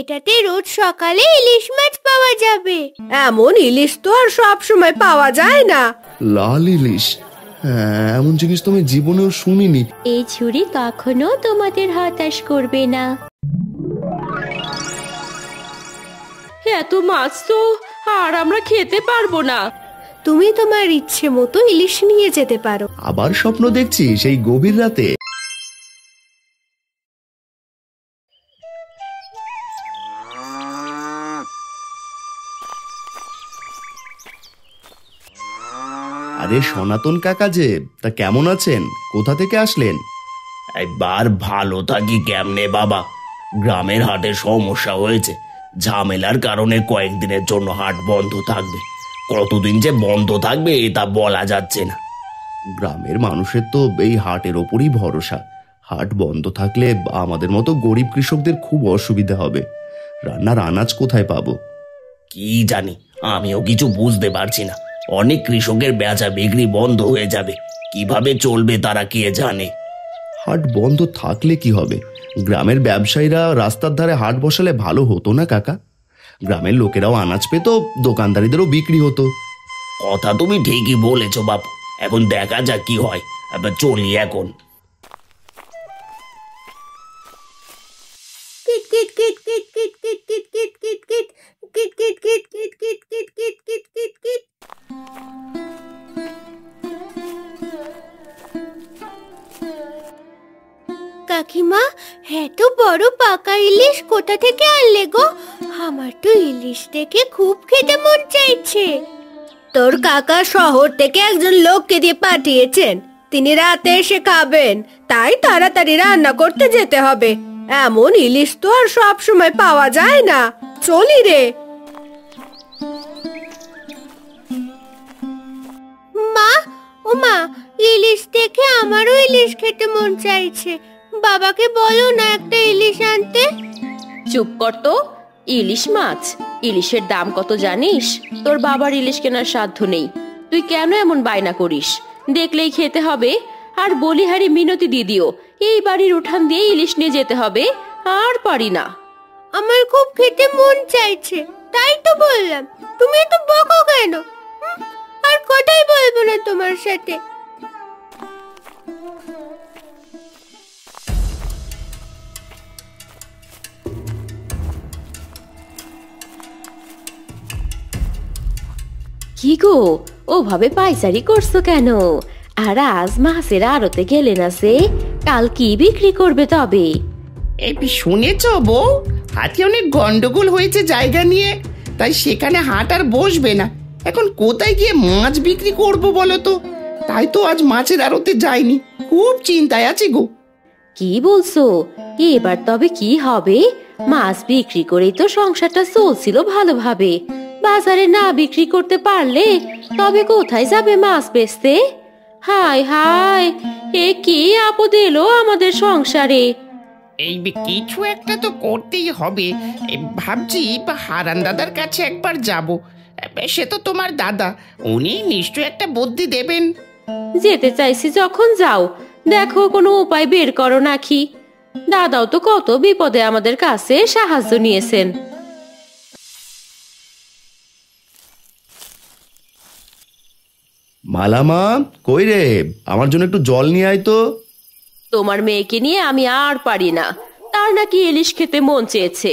এটাতে রোজ সকালে ইলিশ মাছ পাওয়া যাবে। এমন ইলিশ তো আর সব সময় পাওয়া যায় না। লাল ইলিশ? হ্যাঁ, এমন জিনিস তো আমি জীবনেও শুনিনি। এই ছুরি কখনো তোমাদের হতাশ করবে না। এত মাছ তো আর আমরা খেতে পারবো না। তুমি তোমার ইচ্ছে মতো ইলিশ নিয়ে যেতে পারো। আবার স্বপ্ন দেখছি সেই গভীর রাতে? আরে সনাতন কাকা যে, তা কেমন আছেন? কোথা থেকে আসলেন? এবার ভালো থাকি কেমনে বাবা, গ্রামের হাটে সমস্যা হয়েছে। ঝামেলার কারণে কয়েকদিনের জন্য হাট বন্ধ থাকবে। কতদিন যে বন্ধ থাকবে তা বলা যাচ্ছে না। গ্রামের মানুষের তো এই হাটের ওপরই ভরসা। হাট বন্ধ থাকলে আমাদের মতো গরিব কৃষকদের খুব অসুবিধা হবে। রান্নার আনাজ কোথায় পাবো? কি জানি, আমিও কিছু বুঝতে পারছি না। অনেক কৃষকের বেচা বিক্রি বন্ধ হয়ে যাবে, কিভাবে চলবে তারা কে জানে। হাট বন্ধ থাকলে কি হবে? গ্রামের ব্যবসায়ীরা রাস্তার ধারে হাট বসালে ভালো হতো না কাকা? গ্রামের লোকেরাও আনাজ পেত, দোকানদারিদেরও বিক্রি হতো। কথা তুমি ঠিকই বলেছো বাপু, এখন দেখা যাক কি হয়। এবার চলি এখন। কাকিমা, এত বড় পাকা ইলিশ কোথা থেকে আনলে গো? আমার তো ইলিশ দেখে খুব খেতে মন চাইছে। তোর কাকা শহর থেকে একজন লোককে দিয়ে পাঠিয়েছেন, তিনি রাতে এসে খাবেন, তাই তাড়াতাড়ি রান্না করতে যেতে হবে। এমন ইলিশ তো আর সব সময় পাওয়া যায় না। চলি রে। মা, ও মা, ইলিশ দেখে আমারও ইলিশ খেতে মন চাইছে। বাবাকে বলো না একটা ইলিশ আনতে। চুপ কর তো। ইলিশ মাছ, ইলিশের দাম কত জানিস? তোর বাবার ইলিশ কেনার সাধ্য নেই। তুই কেন এমন বায়না করিস? দেখলেই খেতে হবে। আর বলিহারি মিনতি দিয়ে দিও, এই বাড়ির উঠান দিয়ে ইলিশ নিয়ে যেতে হবে। আর পারি না। আমার খুব খেতে মন চাইছে, তাই তো বললাম। তুমি তো বকো কেন? আর কথাই বলবো না তোমার সাথে। কি গো, ওভাবে পাইচারি করছো কেন? আর আজ মাছের আড়তে গেলে না সে? কাল কি বিক্রি করবে তবে? শুনেছ বউ, হাটে অনেক গন্ডগোল হয়েছে জায়গা নিয়ে, তাই সেখানে হাট আর বসবে না। এখন কোথায় গিয়ে মাছ বিক্রি করব বলো তো? তাই তো আজ মাছের আড়তে যাইনি, খুব চিন্তায় আছি গো। কি বলছো? এবার তবে কি হবে? মাছ বিক্রি করেই তো সংসারটা চলছিল ভালোভাবে। বাজারে না বিক্রি করতে পারলে তবে কোথায় যাবে মাছ বেচতে? হায় হায়, এ কি আপদ এলো আমাদের সংসারে। এই কিছু একটা তো করতেই হবে। ভাবছি হারান দাদার কাছে একবার যাব। সে তো তোমার দাদা, উনি নিশ্চয় একটা বুদ্ধি দেবেন। যেতে চাইছি যখন যাও, দেখো কোনো উপায় বের করো নাকি। দাদাও তো কত বিপদে আমাদের কাছে সাহায্য নিয়েছেন। মালামা, কই রে? আমার জন্য একটু জল নিয়ে আয় তো। তোমার মেয়েকে নিয়ে আমি আর পারি না। তার নাকি ইলিশ খেতে মন চেয়েছে।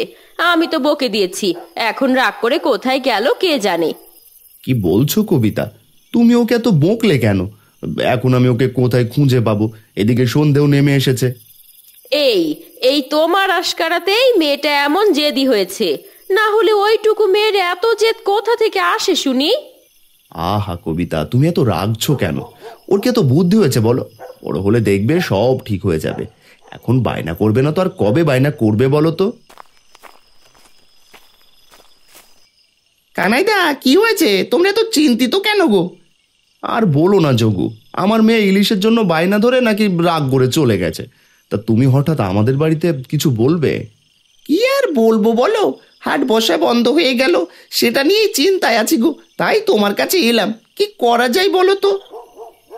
আমি তো বকে দিয়েছি, এখন রাগ করে কোথায় গেল কে জানে। কি বলছো কবিতা? তুমি ওকে এত বকলে কেন? এখন আমি ওকে কোথায় খুঁজে পাবো? এদিকে সন্ধেও নেমে এসেছে। এই এই তোমার আশকারাতেই মেয়েটা এমন জেদি হয়েছে। না হলে ওইটুকু মেয়ের এত জেদ কোথা থেকে আসে শুনি? আহা কবিতা, তুমি এত রাগছো কেন? ওর কি এত বুদ্ধি হয়েছে বলো? বড় হলে দেখবে সব ঠিক হয়ে যাবে। এখন বায়না করবে না তো আর কবে বায়না করবে বলো তো? কানাইদা, কি হয়েছে? তোমরা তো চিন্তিত কেন গো? আর বলো না যোগু, আমার মেয়ে ইলিশের জন্য বায়না ধরে নাকি রাগ করে চলে গেছে। তা তুমি হঠাৎ আমাদের বাড়িতে কিছু বলবে? কি আর বলবো বলো, হাট বসা বন্ধ হয়ে গেল, সেটা নিয়েই চিন্তায় আছি গো। তাই তোমার কাছে এলাম, কি করা যায় বলো তো?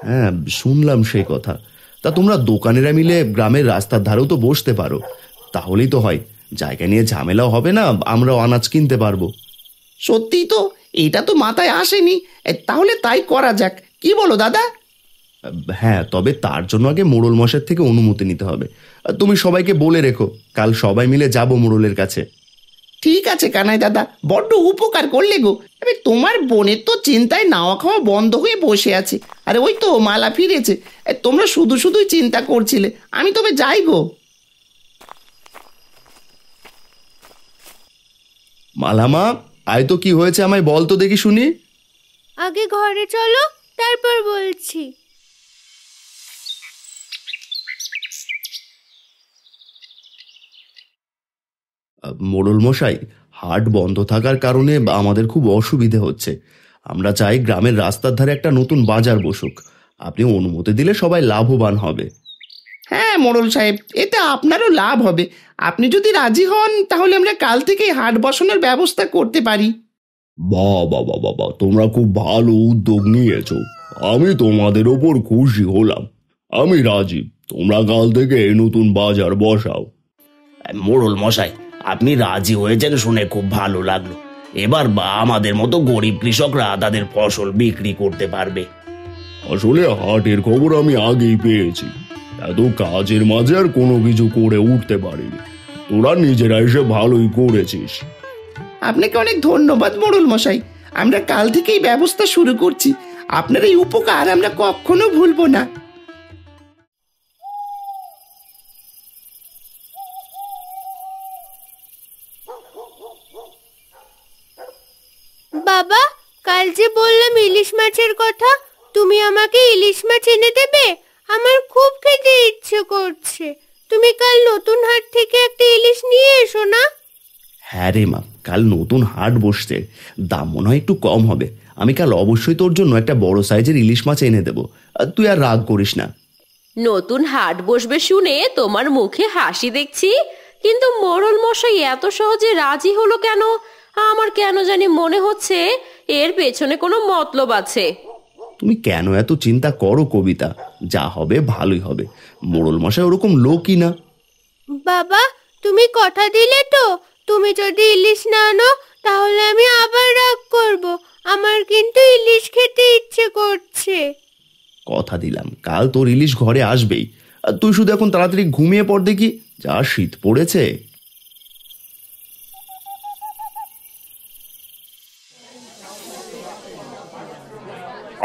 হ্যাঁ, শুনলাম সেই কথা। তা তোমরা দোকানেরা মিলে গ্রামের রাস্তার ধারেও তো বসতে পারো, তাহলেই তো হয়। জায়গা নিয়ে ঝামেলাও হবে না, আমরাও আনাজ কিনতে পারবো। সত্যি তো, এটা তো মাথায় আসেনি। তাহলে তাই করা যাক, কি বলো দাদা? হ্যাঁ, তবে তার জন্য আগে মোড়ল মশাই থেকে অনুমতি নিতে হবে। তুমি সবাইকে বলে রেখো, কাল সবাই মিলে যাব মোড়লের কাছে। ঠিক আছে কানাই দাদা, বড্ড উপকার করলে গো। এবার তোমার বোনের তো চিন্তায় নাওয়া খাওয়া বন্ধ হয়ে বসে আছে। আরে ওই তো মালা ফিরেছে। তোমরা শুধু শুধুই চিন্তা করছিলে, আমি তবে যাই গো। মালামা, আয় তো, কি হয়েছে আমায় বল তো দেখি শুনি। আগে ঘরে চলো, তারপর বলছি। মোড়ল মশাই, হাট বন্ধ থাকার কারণে আমাদের খুব অসুবিধে হচ্ছে। আমরা চাই গ্রামের রাস্তার ধারে একটা নতুন বাজার বসুক। আপনি অনুমতি দিলে সবাই লাভবান হবে। হ্যাঁ মোড়ল সাহেব, এতে আপনারও লাভ হবে। আপনি যদি রাজি হন তাহলে আমরা কাল থেকে হাট বসানোর ব্যবস্থা করতে পারি। বাবা বাবা বাবা, তোমরা খুব ভালো উদ্যোগ নিয়েছো। আমি তোমাদের ওপর খুশি হলাম। আমি রাজি, তোমরা কাল থেকে নতুন বাজার বসাও। মোড়ল মশাই, আপনি রাজি হয়েছেন শুনে খুব ভালো লাগলো। এবার আমাদের মতো গরিব কৃষকরা তাদের ফসল বিক্রি করতে পারবে। আসলে হাটের খবর আমি আগেই পেয়েছি, এত কাজের মাঝে আর কোনো কিছু করে উঠতে পারিনি। তোরা নিজেরা এসে ভালোই করেছিস। আপনাকে অনেক ধন্যবাদ মোড়ল মশাই। আমরা কাল থেকেই ব্যবস্থা শুরু করছি। আপনার এই উপকার আমরা কখনো ভুলবো না। বাবা, কাল যে বললাম ইলিশ মাছের কথা, তুমি আমাকে ইলিশ মাছ এনে দেবে? আমার খুব খেতে ইচ্ছে করছে। তুমি কাল নতুন হাট থেকে একটা ইলিশ নিয়ে এসো না। হ্যাঁ রে মা, কাল নতুন হাট বসছে, দাম মনে হয় একটু কম হবে। আমি কাল অবশ্যই তোর জন্য একটা বড় সাইজের ইলিশ মাছ এনে দেবো। তুই আর রাগ করিস না। নতুন হাট বসবে শুনে তোমার মুখে হাসি দেখছি, কিন্তু মোড়ল মশাই এত সহজে রাজি হলো কেন? আমার কেন জানি মনে হচ্ছে এর পেছনে কোনো মতলব আছে। তুমি কেন এত চিন্তা করো কবিতা? যা হবে ভালোই হবে। মোড়ল মশাই ওরকম লোকই না। বাবা, তুমি কথা দিলে তো? তুমি যদি ইলিশ না আনো তাহলে আমি আবার রাগ করব। আমার কিন্তু ইলিশ খেতে ইচ্ছে করছে। কথা দিলাম, কাল তোর ইলিশ ঘরে আসবেই। আর তুই শুধু এখন তাড়াতাড়ি ঘুমিয়ে পড় দেখি, যা শীত পড়েছে।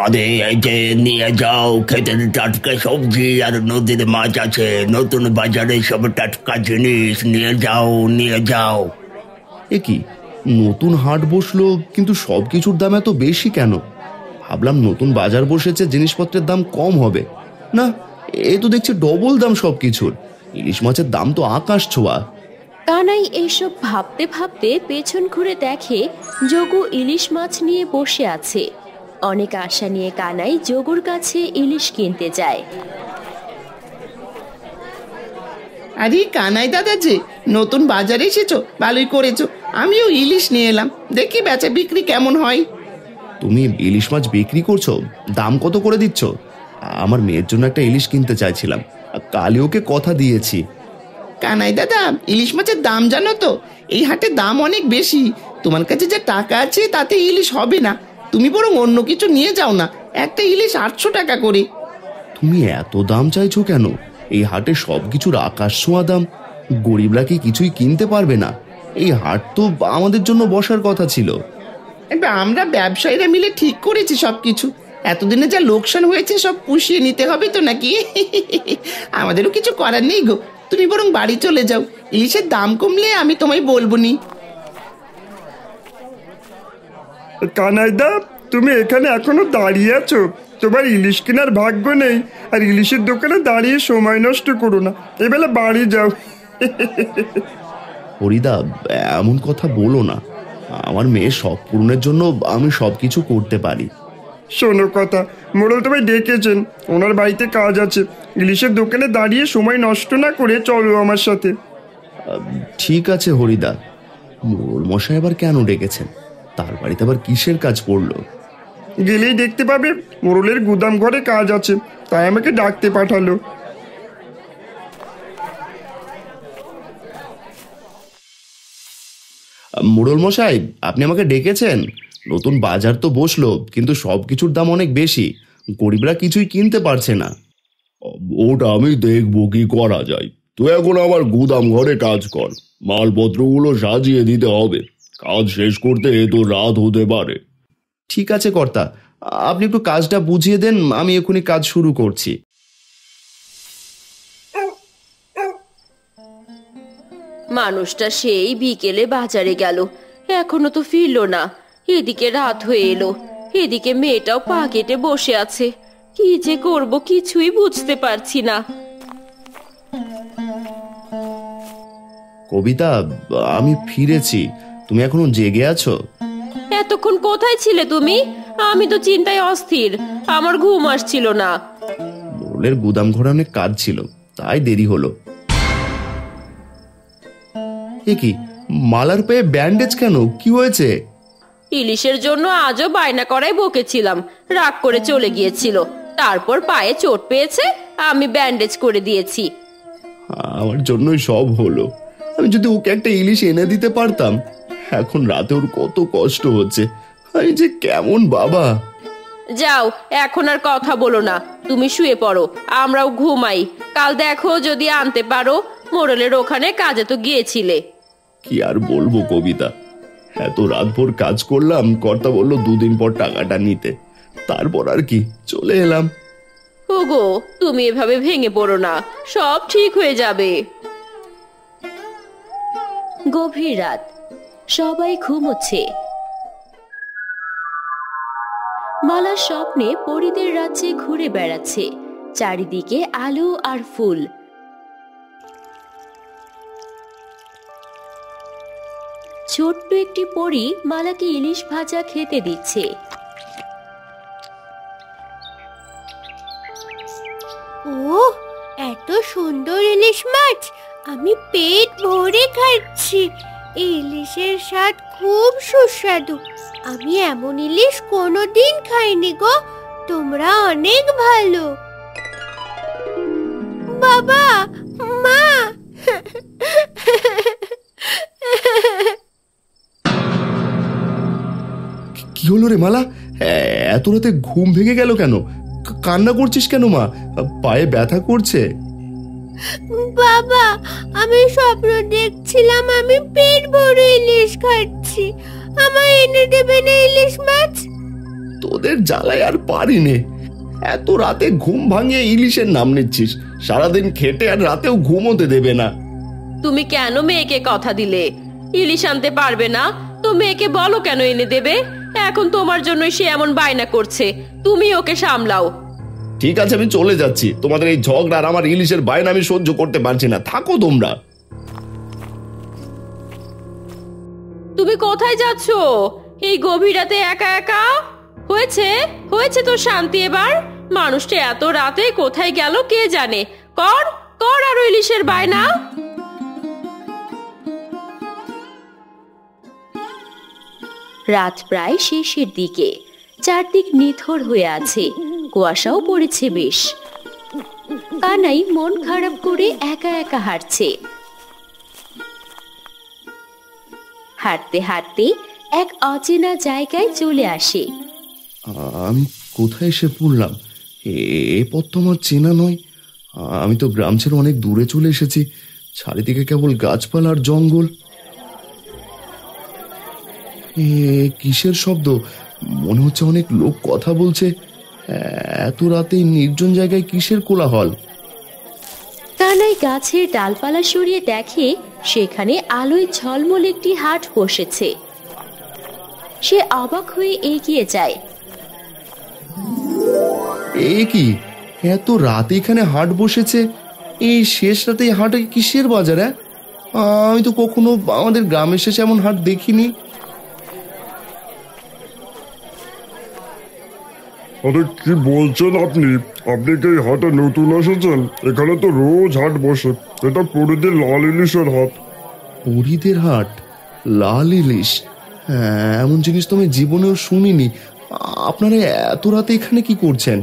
আরে এই যে নিয়ে যাও, খেতে টাটকা সবজি আর নদীর মাছ আছে। নতুন বাজারে সব টাটকা জিনিস নিয়ে যাও, নিয়ে যাও। এ কি, নতুন হাট বসলো কিন্তু সবকিছুর দাম এত বেশি কেন? ভাবলাম নতুন বাজার বসেছে, জিনিসপত্রের দাম কম হবে। না, এ তো দেখছি ডবল দাম সবকিছুর। ইলিশ মাছের দাম তো আকাশ ছোঁয়া। কানাই এইসব ভাবতে ভাবতে পেছন ঘুরে দেখে যোগু ইলিশ মাছ নিয়ে বসে আছে। অনেক আশা নিয়ে কানাই যোগুর কাছে ইলিশ কিনতে যায়। আরে কানাই দাদা যে, নতুন বাজারে এসেছো, ভালোই করেছো। আমিও ইলিশ নিয়ে এলাম, দেখি বেচা বিক্রি কেমন হয়। তুমি ইলিশ মাছ বিক্রি করছো? দাম কত করে দিচ্ছ? আমার মেয়ের জন্য একটা ইলিশ কিনতে চাইছিলাম, কালই ওকে কথা দিয়েছি। কানাই দাদা, ইলিশ মাছের দাম জানো তো? এই হাটে দাম অনেক বেশি। তোমার কাছে যে টাকা আছে তাতে ইলিশ হবে না। তুমি বরং অন্য কিছু নিয়ে যাও না। একটা ইলিশ 800 টাকা করে। তুমি এত দাম চাইছো কেন? এই হাটে সবকিছুর আকাশ ছোঁয়া দাম। গরিবরা কি কিছুই কিনতে পারবে না? এই হাট তো আমাদের জন্য বসার কথা ছিল। এবার আমরা ব্যবসায়ীরা মিলে ঠিক করেছি সবকিছু। এতদিনে যা লোকসান হয়েছে সব পুষিয়ে নিতে হবে তো নাকি? আমাদেরও কিছু করার নেই গো। তুমি বরং বাড়ি চলে যাও, ইলিশের দাম কমলে আমি তোমায় বলবো নি। কানাইদা, তুমি এখানে এখনো দাঁড়িয়ে আছো? তোমার ইলিশ কেনার ভাগ্য নেই, আর ইলিশের দোকানে দাঁড়িয়ে সময় নষ্ট করো না। এবেলা বাড়ি যাও। হরিদা, এমন কথা বলো না। আমার মেয়ের শখ পূরণের জন্য আমি সবকিছু করতে পারি। শোনো কথা, মোড়ল তোমায় ডেকেছেন, ওনার বাড়িতে কাজ আছে। ইলিশের দোকানে দাঁড়িয়ে সময় নষ্ট না করে চলো আমার সাথে। ঠিক আছে হরিদা। মোড়ল মশাই আবার কেন ডেকেছেন? তার বাড়িতে আবার কিসের কাজ পড়লো? গেলেই দেখতে পাবে, মোড়লের গুদাম ঘরে কাজ আছে, তাই আমাকে ডাকতে পাঠালো। মোড়ল মশাই, আপনি আমাকে ডেকেছেন? নতুন বাজার তো বসলো, কিন্তু সব কিছুর দাম অনেক বেশি, গরিবরা কিছুই কিনতে পারছে না। ওটা আমি দেখবো কি করা যায়। তুই এখন আমার গুদাম ঘরে কাজ কর, মালপত্রগুলো সাজিয়ে দিতে হবে। কাজ শেষ করতে তো রাত হতে পারে। ঠিক আছে কর্তা, আপনি একটু কাজটা বুঝিয়ে দেন, আমি এখনই কাজ শুরু করছি। মানুষটা সেই বিকেলে বাজারে গেল, এখনো তো ফিরলো না। এদিকে রাত হয়ে এলো, এদিকে মেয়েটাও পা কেটে বসে আছে। কি যে করব কিছুই বুঝতে পারছি না। কবিতা, আমি ফিরেছি, তুমি এখনো জেগে আছো? এতক্ষণ কোথায় ছিলে তুমি? আমি তো চিন্তায় অস্থির, আমার ঘুম আসছিল না। মোড়লের গুদাম ঘরে অনেক কাজ ছিল, তাই দেরি হলো। এ কি, মালার পায়ে ব্যান্ডেজ কেন? কি হয়েছে? ইলিশের জন্য আজও বায়না করাই বকেছিলাম, রাগ করে চলে গিয়েছিল। তারপর পায়ে চোট পেয়েছে, আমি ব্যান্ডেজ করে দিয়েছি। আমার জন্যই সব হলো। আমি যদি ওকে একটা ইলিশ এনে দিতে পারতাম। এখন রাতে ওর কত কষ্ট হচ্ছে, আমি যে কেমন বাবা। যাও, এখন আর কথা বলো না, তুমি শুয়ে পড়ো, আমরাও ঘুমাই। কাল দেখো যদি আনতে পারো। মোড়লের ওখানে কাজে তো গিয়েছিলে। কি আর বলবো কবিতা, এত রাত ভোর কাজ করলাম, কর্তা বললো 2 দিন পর টাকাটা নিতে। তারপর আর কি, চলে এলাম। ওগো, তুমি এভাবে ভেঙে পড়ো না, সব ঠিক হয়ে যাবে। গভীর রাত, সবাই ঘুমোচ্ছে। মালা স্বপ্নে পরীদের রাজ্যে ঘুরে বেড়াচ্ছে, চারিদিকে আলো আর ফুল। ছোট্ট একটি পরী মালাকে ইলিশ ভাজা খেতে দিচ্ছে। ও, এত সুন্দর ইলিশ মাছ, আমি পেট ভরে খাচ্ছি। এই ইলিশের স্বাদ খুব সুস্বাদু। আমি এমন ইলিশ কোনোদিন খাইনি গো। তোমরা অনেক ভালো। বাবা, মা। কি হলো রে মালা, এত রাতে ঘুম ভেঙে গেল কেন? কান্না করছিস কেন মা? পায়ে ব্যথা করছে? বাবা, আমি স্বপ্ন দেখছিলাম আমি পেট ভরে ইলিশ খাচ্ছি। আমায় এনে দেবে না ইলিশ মাছ? তোদের জ্বালায় আর পারি নে। এত রাতে ঘুম ভাঙিয়ে ইলিশের নাম নিচ্ছিস, সারাদিন খেটে আর রাতেও ঘুমোতে দেবে না। তুমি কেন মেয়েকে কথা দিলে? ইলিশ আনতে পারবে না তো মেয়েকে বলো কেন এনে দেবে। এখন তোমার জন্য সে এমন বায়না করছে, তুমি ওকে সামলাও। ঠিক আছে, আমি চলে যাচ্ছি। তোমাদের এই ঝগড়া আর আমার ইলিশের বায়না আমি সহ্য করতে পারছি না, থাকো তোমরা। তুমি কোথায় যাচ্ছো এই গভীর রাতে একা একা? হয়েছে হয়েছে তো শান্তি এবার। মানুষটা এত রাতে কোথায় গেল কে জানে। কর কর আরো ইলিশের বায়না। রাত প্রায় শেষের দিকে, চারদিক নিথর হয়ে আছে, কুয়াশাও পড়েছে বেশ। কানাই মন খারাপ করে একা একা হাঁটছে। হাঁটতে হাঁটতে এক অচেনা জায়গায় চলে আসে। আমি কোথায় এসে পড়লাম? এ পথ তো আমার চেনা নয়। আমি তো গ্রাম ছেড়ে অনেক দূরে চলে এসেছি, চারিদিকে কেবল গাছপালা আর জঙ্গল। কিসের শব্দ? মনে হচ্ছে অনেক লোক কথা বলছে। এত রাতে নির্জন জায়গায় কিসের কোলাহল? কানাই গাছের ডালপালা সরিয়ে দেখে সেখানে আলোয় ঝলমল একটি হাট বসেছে। সে অবাক হয়ে এগিয়ে যায়। এ কি, এত রাতে এখানে হাট বসেছে? এই শেষ রাতে হাটে কিসের বাজার? আমি তো কখনো আমাদের গ্রামের শেষে এমন হাট দেখিনি। আরে কি বলছেন আপনি? আপনি কি এই হাটে নতুন এসেছেন? এখানে তো রোজ হাট বসে। এটা পরিদের লাল ইলিশের হাট। পরিদের হাট? লাল ইলিশ? এমন জিনিস তো আমি জীবনেও শুনিনি। আপনারা এত রাতে এখানে কি করছেন?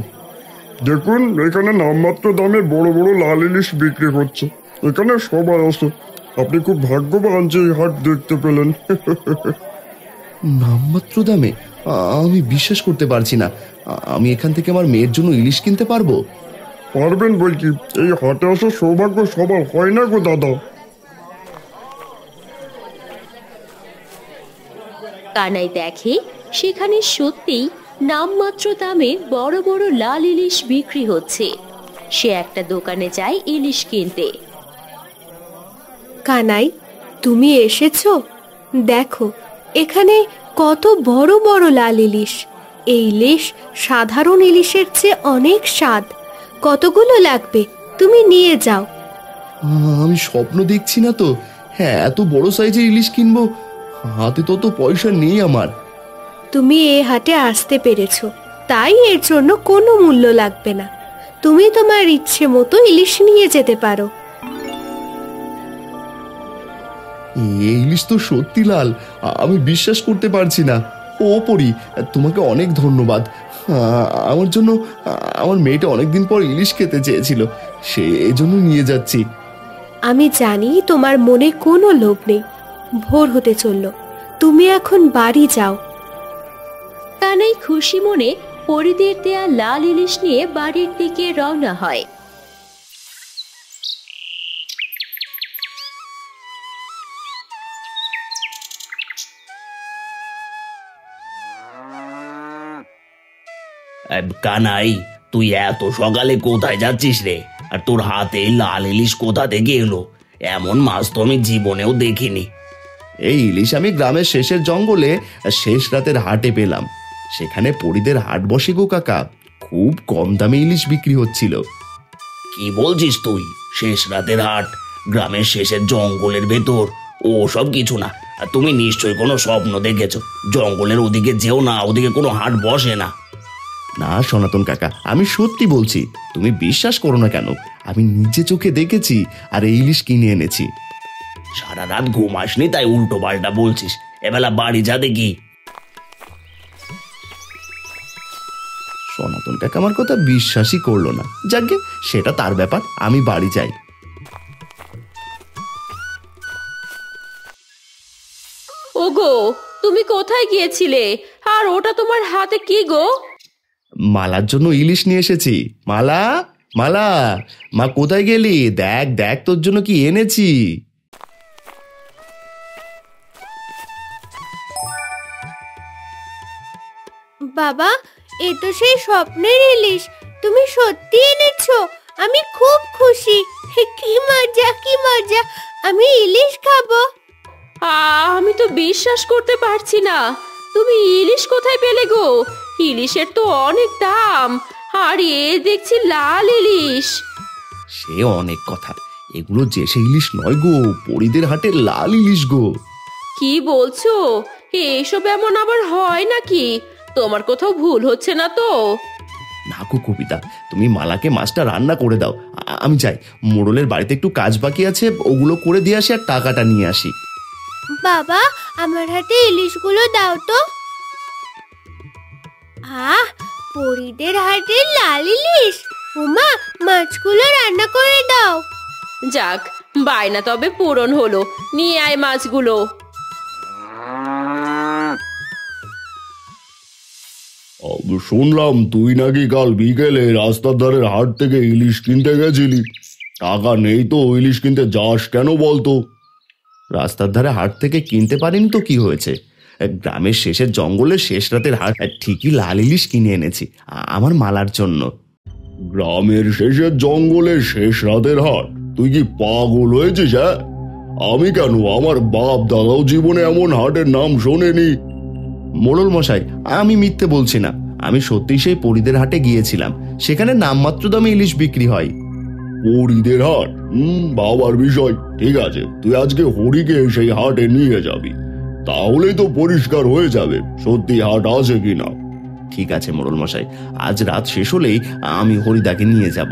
দেখুন, এখানে নামমাত্র দামে বড় বড় লাল ইলিশ বিক্রি করছে। এখানে সবাই আসে। আপনি খুব ভাগ্যবান যে এই হাট দেখতে পেলেন। নামমাত্র দামে? আমি বিশ্বাস করতে পারছি না। আমি এখান থেকে আমার মেয়ের জন্য ইলিশ কিনতে পারবো? পারবেন বলছি, এই হাটে আসার সৌভাগ্য সবার হয় না গো দাদা। কানাই দেখে সেখানে সত্যিই নামমাত্র দামে বড় বড় লাল ইলিশ বিক্রি হচ্ছে। সে একটা দোকানে যায় ইলিশ কিনতে। কানাই, তুমি এসেছো? দেখো এখানে কত বড় বড় লাল ইলিশ। এই ইলিশ সাধারণ ইলিশের চেয়ে অনেক স্বাদ। কতগুলো লাগবে তুমি নিয়ে যাও। আমি স্বপ্ন দেখছি না তো? হ্যাঁ, এত বড় সাইজের ইলিশ কিনবো, হাতে তত পয়সা নেই আমার। তুমি এ হাটে আসতে পেরেছো, তাই এর জন্য কোনো মূল্য লাগবে না। তুমি তোমার ইচ্ছে মতো ইলিশ নিয়ে যেতে পারো। এই ইলিশ তো সত্যি লাল, আমি বিশ্বাস করতে পারছি না। ও পরি, তোমাকে অনেক ধন্যবাদ। আমার জন্য আমার মেয়েটা অনেকদিন পর ইলিশ খেতে চেয়েছিল, সে এজন্য নিয়ে যাচ্ছি। আমি জানি তোমার মনে কোনো লোভ নেই। ভোর হতে চলল, তুমি এখন বাড়ি যাও। কানাই খুশি মনে পরিদের দেয়া লাল ইলিশ নিয়ে বাড়ির দিকে রওনা হয়। কানাই, তুই এত সকালে কোথায় যাচ্ছিস রে? আর তোর হাতে লাল ইলিশ কোথা থেকে এলো? এমন মাছ তো আমি জীবনেও দেখিনি। এই ইলিশ আমি গ্রামের শেষের জঙ্গলে শেষ রাতের হাটে পেলাম। সেখানে পরিদের হাট বসে গো কাকা, খুব কম দামে ইলিশ বিক্রি হচ্ছিল। কি বলছিস তুই? শেষ রাতের হাট গ্রামের শেষের জঙ্গলের ভেতর? ও সব কিছু না, আর তুমি নিশ্চয়ই কোনো স্বপ্ন দেখেছো। জঙ্গলের ওদিকে যেও না, ওদিকে কোনো হাট বসে না। না সনাতন কাকা, আমি সত্যি বলছি, তুমি বিশ্বাস করো না কেন? আমি নিজে চোখে দেখেছি আর এই ইলিশ কিনে এনেছি। সারা রাত ঘুমাসনি তাই উল্টো পাল্টা বলছিস। এবেলা বাড়ি যা দেখি। সনাতন কাকা আমার কথা বিশ্বাসই করলো না। যাকে সেটা তার ব্যাপার, আমি বাড়ি যাই। ওগো, তুমি কোথায় গিয়েছিলে? আর ওটা তোমার হাতে কি গো? মালার জন্য ইলিশ নিয়ে এসেছি। মালা, মালা, মা কোথায় গেলি? দেখ দেখ তোর জন্য কি এনেছি। বাবা, এ তো সেই স্বপ্নের ইলিশ। তুমি সত্যি এনেছো? আমি খুব খুশি। কি মজা, কি মজা! আমি ইলিশ খাবো। আমি তো বিশ্বাস করতে পারছি না। তুমি ইলিশ কোথায় পেলে গো? ইলিশের তো অনেক দাম, আর এ দেখছি লাল ইলিশ। সে অনেক কথা, এগুলো যে সে ইলিশ নয় গো, পরিদের হাটের লাল ইলিশ গো। কি বলছো? এসব এমন আবার হয় নাকি? তোমার কোথাও ভুল হচ্ছে না তো? না গো কবিতা, তুমি মালাকে মাছটা রান্না করে দাও। আমি যাই, মোড়লের বাড়িতে একটু কাজ বাকি আছে, ওগুলো করে দিয়ে আসি আর টাকাটা নিয়ে আসি। বাবা, আমার হাতে ইলিশগুলো দাও তো। পরিদের হাটের লাল ইলিশ! উমা, মাছগুলো রান্না করে দাও। যাক, বায়না তবে পূরণ হলো। নিয়ে আয় মাছগুলো। শুনলাম তুই নাকি কাল বিকেলে রাস্তার ধারের হাট থেকে ইলিশ কিনতে গেছিলি। টাকা নেই তো ইলিশ কিনতে যাস কেন বলতো? রাস্তার ধারে হাট থেকে কিনতে পারিনি তো কি হয়েছে? গ্রামের শেষের জঙ্গলে শেষ রাতের হাট, ঠিকই লাল ইলিশ কিনে এনেছি আমার মালার জন্য। গ্রামের শেষের জঙ্গলে শেষ রাতের হাট? তুই কি পাগল হয়েছিস? হ্যাঁ, আমি কেন, আমার বাপ দাদাও জীবনে এমন হাটের নাম শোনেনি। মোড়ল মশাই, আমি মিথ্যে বলছি না, আমি সত্যি সেই পরিদের হাটে গিয়েছিলাম। সেখানে নামমাত্র দামে ইলিশ বিক্রি হয়। পরিদের হাট? বাবার বিষয়। ঠিক আছে, তুই আজকে হরিকে সেই হাটে নিয়ে যাবি, তাহলেই তো পরিষ্কার হয়ে যাবে সত্যি হাট আছে কিনা। ঠিক আছে মোড়ল মশাই, আজ রাত শেষ হলেই আমি হরিদাকে নিয়ে যাব।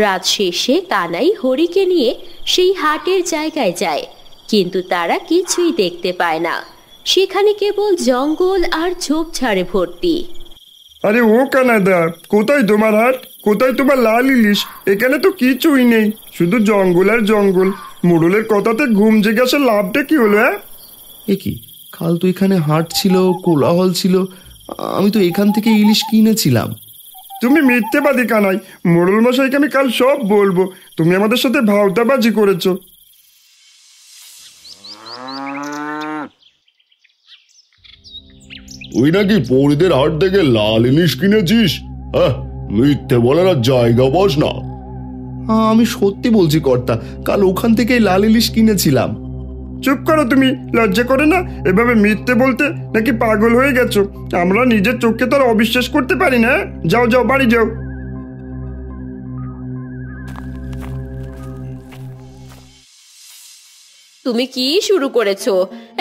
রাত শেষে কানাই হরিকে নিয়ে সেই হাটের জায়গায় যায়, কিন্তু তারা কিছুই দেখতে পায় না। সেখানে কেবল জঙ্গল আর ঝোপঝাড়ে ভর্তি। আরে ও কানাইদা, কোথায় তোমার হাট? কোথায় তোমার লাল ইলিশ? এখানে তো কিছুই নেই, শুধু জঙ্গল আর জঙ্গল। মোড়লের কথাতে ঘুম জেগে আসার লাভটা কি হলো? এ কি, কাল তো এখানে হাট ছিল, কোলাহল ছিল, আমি তো এখান থেকে ইলিশ কিনেছিলাম। তুমি মিথ্যেবাদী কানাই, মোড়ল মশাইকে আমি কাল সব বলবো। তুমি আমাদের সাথে ভাওতাবাজি করেছো। তুই নাকি পরিদের হাট থেকে লাল ইলিশ কিনেছিস? হ্যাঁ, মিথ্যে বলার আর জায়গা বস না। আমি সত্যি বলছি কর্তা, কাল ওখান থেকেই লাল ইলিশ কিনেছিলাম। চুপ করো তুমি, লজ্জা করে না এভাবে মিথ্যে বলতে? নাকি পাগল হয়ে গেছো? আমরা নিজের চোখকে তো আর অবিশ্বাস করতে পারি না। যাও যাও, বাড়ি যাও। তুমি কি শুরু করেছো?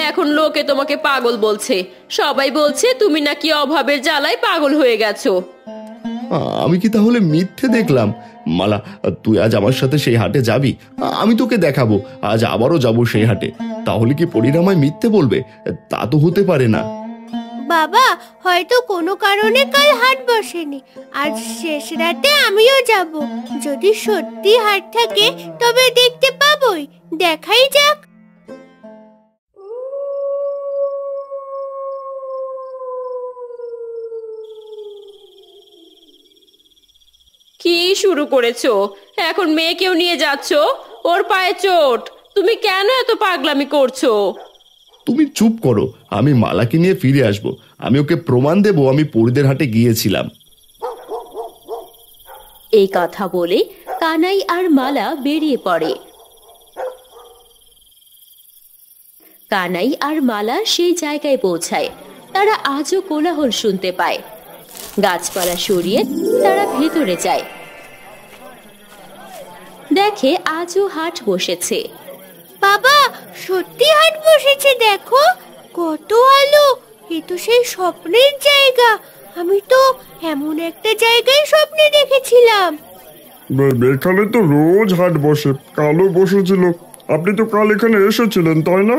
এখন লোকে তোমাকে পাগল বলছে, সবাই বলছে তুমি নাকি অভাবের জ্বালায় পাগল হয়ে গেছো। আমি কি তাহলে মিথ্যে দেখলাম? মালা, তুই আজ আমার সাথে সেই হাটে যাবি? আমি তোকে দেখাবো, আজ আবারও যাবো সেই হাটে। তাহলে কি পরীর আমায় মিথ্যে বলবে? তা তো হতে পারে না। বাবা, হয়তো কোনো কারণে কাল হাট বসেনি, আজ শেষ রাতে আমিও যাব। যদি সত্যি হাট থাকে তবে দেখতে পাবোই, দেখাই যাক। কি শুরু করেছো? এখন মেয়েকেও নিয়ে যাচ্ছ? ওর পায়ে চোট, তুমি কেন এত পাগলামি করছো? তুমি চুপ করো, আমি মালাকে নিয়ে ফিরে আসবো। আমি ওকে প্রমাণ দেবো আমি পরিদের হাটে গিয়েছিলাম। এই কথা বলে কানাই আর মালা বেরিয়ে পড়ে। কানাই আর মালা সেই জায়গায় পৌঁছায়। তারা আজও কোলাহল শুনতে পায়। গাছপালা সরিয়ে তারা ভেতরে যায়। দেখে আজও হাট বসেছে। বাবা, সত্যি হাট বসেছে, দেখো কত আলো। এ তো সেই স্বপ্নের জায়গা। আমি তো এমন একটা জায়গায় স্বপ্নে দেখেছিলাম। এখানে তো রোজ হাট বসে, কালও বসেছিল। আপনি তো কাল এখানে এসেছিলেন, তাই না?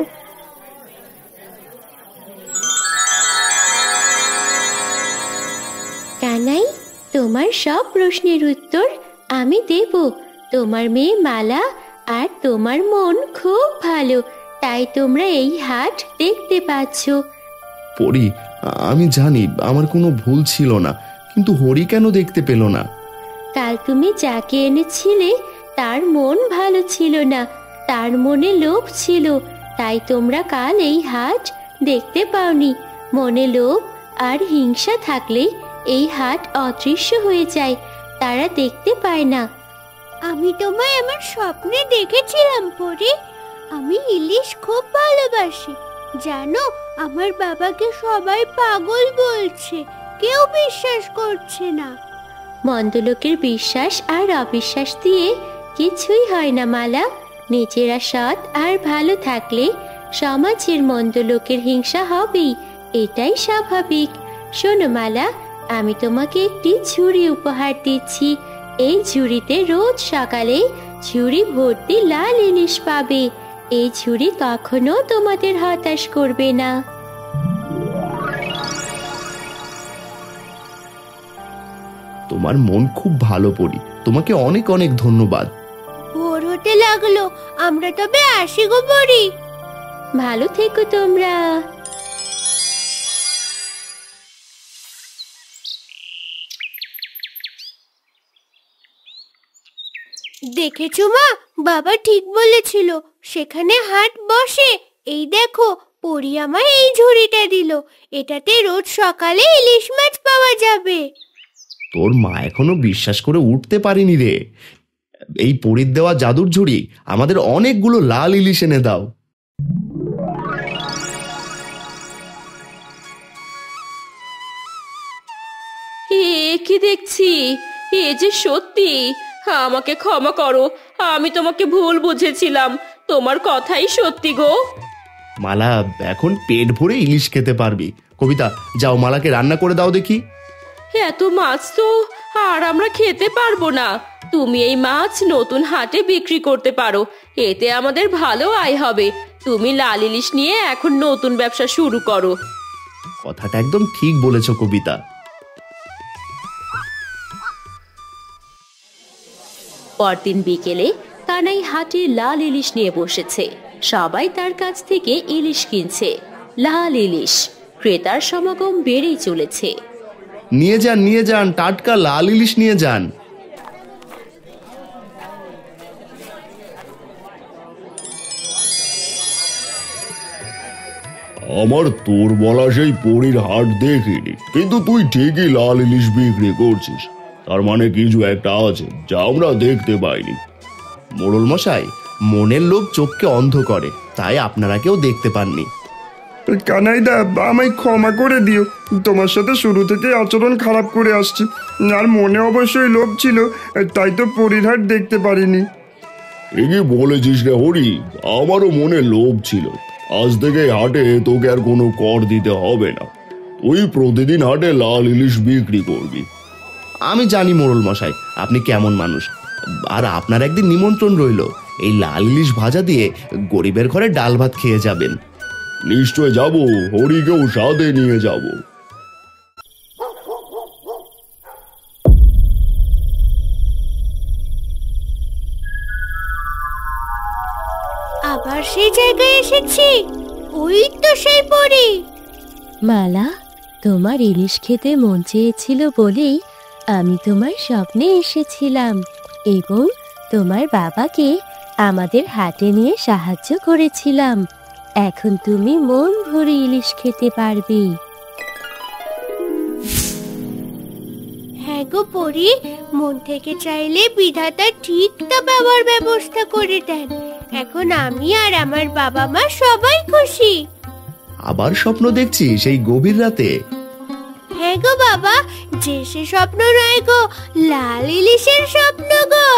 কানাই, তোমার সব প্রশ্নের উত্তর আমি দেব। তোমার মেয়ে মালা আর তোমার মন খুব ভালো, তাই তোমরা এই হাট দেখতে পাচ্ছ। পরি, আমি জানি আমার কোনো ভুল ছিল না, কিন্তু হরি কেন দেখতে পেল না? কাল তুমি যাকে এনেছিলে তার মন ভালো ছিল না, তার মনে লোভ ছিল, তাই তোমরা কাল এই হাট দেখতে পাওনি। মনে লোভ আর হিংসা থাকলে এই হাট অদৃশ্য হয়ে যায়, তারা দেখতে পায় না। আমি তোমায় আমার স্বপ্নে দেখেছিলাম পরি। আমি ইলিশ খুব ভালোবাসি, জানো আমার বাবাকে সবাই পাগল বলছে, কেউ বিশ্বাস করছে না। মন্দ লোকের বিশ্বাস আর অবিশ্বাস দিয়ে কিছুই হয় না মালা। নিজেরা সৎ আর ভালো থাকলে সমাজের মন্দ লোকের হিংসা হবেই, এটাই স্বাভাবিক। শোনো মালা, আমি তোমাকে একটি ঝুড়ি উপহার দিচ্ছি। এই ঝুড়িতে রোজ সকালে ঝুড়ি ভর্তি লাল ইলিশ পাবে। এই ঝুড়ি কখনো তোমাদের হতাশ করবে না। তোমার মন খুব ভালো পরি, তোমাকে অনেক অনেক ধন্যবাদ। ভোর হতে লাগলো, আমরা তবে আসি গো পরি। ভালো থেকো তোমরা। দেখেছো মা, বাবা ঠিক বলেছিল, সেখানে হাট বসে। এই দেখো, পরি আমায় এই ঝুড়িটা দিল, এটাতে রোজ সকালে ইলিশ মাছ পাওয়া যাবে। তোর মা এখনো বিশ্বাস করে উঠতে পারেনি রে। এই পরির দেওয়া জাদুর ঝুড়ি আমাদের অনেকগুলো লাল ইলিশ এনে দাও। এ কি দেখছি, এ যে সত্যি। আমাকে ক্ষমা করো, আমি তোমাকে ভুল বুঝেছিলাম, তোমার কথাই সত্যি গো। মালা, এখন পেট ভরে ইলিশ খেতে পারবি। কবিতা, যাও মালাকে রান্না করে দাও দেখি। এত মাছ তো আর আমরা খেতে পারবো না। তুমি এই মাছ নতুন হাটে বিক্রি করতে পারো, এতে আমাদের ভালো আয় হবে। তুমি লাল ইলিশ নিয়ে এখন নতুন ব্যবসা শুরু করো। কথাটা একদম ঠিক বলেছ কবিতা। পরদিন বিকেলে কানাই হাটে লাল ইলিশ নিয়ে বসেছে। সবাই তার কাছ থেকে ইলিশ কিনছে। লাল ইলিশ, ক্রেতার সমাগম বেড়েই চলেছে। নিয়ে যান টাটকা লাল ইলিশ নিয়ে যান। আমার তোর বলা সেই পরীর হাট দেখিনি, কিন্তু তুই ঠিকই লাল ইলিশ বিক্রি করছিস। তার মানে কিছু একটা আছে যা আমরা দেখতে পাইনি। মোড়ল মশাই, মনের লোভ চোখকে অন্ধ করে, তাই আপনারা কেউ দেখতে পাননি। কানাইদা, আমায় ক্ষমা করে দিও। তোমার সাথে শুরু থেকে আচরণ খারাপ করে আসছি, আর মনে অবশ্যই লোভ ছিল, তাই তো পরীর হাট দেখতে পারিনি। ঠিকই বলেছিস রে হরি, আমারও মনে লোভ ছিল। আজ থেকে হাটে তোকে আর কোনো কর দিতে হবে না, তুই প্রতিদিন হাটে লাল ইলিশ বিক্রি করবি। আমি জানি মোড়ল মশাই আপনি কেমন মানুষ, আর আপনার একদিন নিমন্ত্রণ রইল। এই লাল ইলিশ ভাজা দিয়ে গরিবের ঘরে ডাল ভাত খেয়ে যাবেন। নিশ্চয় যাব, হরিকেও সাথে নিয়ে যাব। আবার সেই জায়গায় এসেছি, ওই তো সেই পরী। মালা, তোমার ইলিশ খেতে মন চেয়েছিল বলেই আমি তোমার স্বপ্নে এসেছিলাম এবং তোমার বাবাকে আমাদের হাটে নিয়ে সাহায্য করেছিলাম। এখন তুমি মন ভরে ইলিশ খেতে পারবে। হ্যাঁ গো পরী, মন থেকে চাইলে বিধাতা ঠিক তা বাবার ব্যবস্থা করে দেন। এখন আমি আর আমার বাবা মা সবাই খুশি। আবার স্বপ্ন দেখছি সেই গভীর রাতে। হ্যাঁ গো বাবা, যে সে স্বপ্ন নয় গো, লাল ইলিশের স্বপ্ন গো।